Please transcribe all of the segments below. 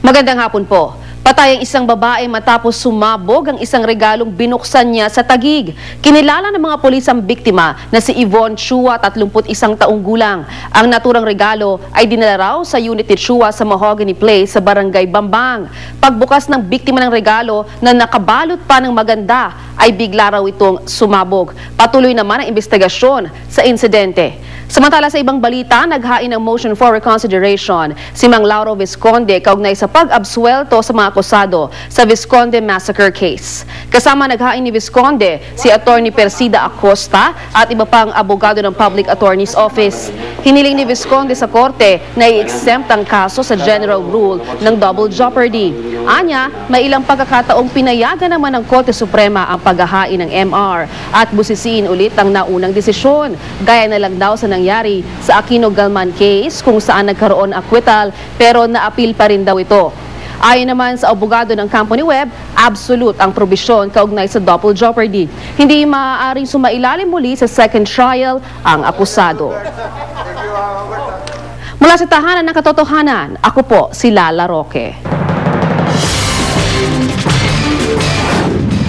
Magandang hapon po. Patay ang isang babae matapos sumabog ang isang regalong binuksan niya sa Taguig. Kinilala ng mga pulis ang biktima na si Yvonne Chua, 31 taong gulang. Ang naturang regalo ay dinala raw sa unit ni Chua sa Mahogany Place sa Barangay Bambang. Pagbukas ng biktima ng regalo na nakabalot pa ng maganda ay bigla raw itong sumabog. Patuloy naman ang investigasyon sa insidente. Samantala sa ibang balita, naghain ng motion for reconsideration si Mang Lauro Visconde kaugnay sa pag-absuelto sa mga akusado sa Visconde Massacre case. Kasama naghain ni Visconde si Attorney Persida Acosta at iba pang abogado ng Public Attorney's Office. Hiniling ni Visconde sa korte na i-exempt ang kaso sa general rule ng double jeopardy. Anya, may ilang pagkakataong pinayagan naman ng Korte Suprema ang paghahain ng MR at busisiin ulit ang naunang desisyon. Gaya na lang daw sa nangyari sa Aquino Galman case kung saan nagkaroon acquittal pero na-appeal pa rin daw ito. Ayon naman sa abogado ng Company Web, absolute ang probisyon kaugnay sa double jeopardy. Hindi maaaring sumailalim muli sa second trial ang akusado. Mula sa tahanan ng katotohanan, ako po si Lala Roque.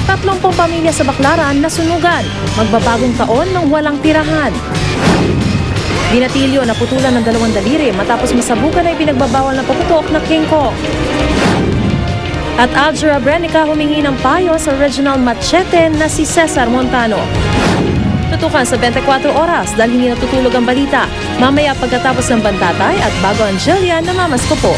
30 pamilya sa Baclaran nasunugan, magbabagong taon ng walang tirahan. Binatilyo na putulan ng 2 daliri matapos masabukan ay pinagbabawal na paputok na King Kong. At Algera Brenica humingi ng payo sa regional machete na si Cesar Montano. Tutukan sa 24 oras dahil hindi natutulog ang balita. Mamaya pagkatapos ng bantatay at bago ang Jillian na mamasko po.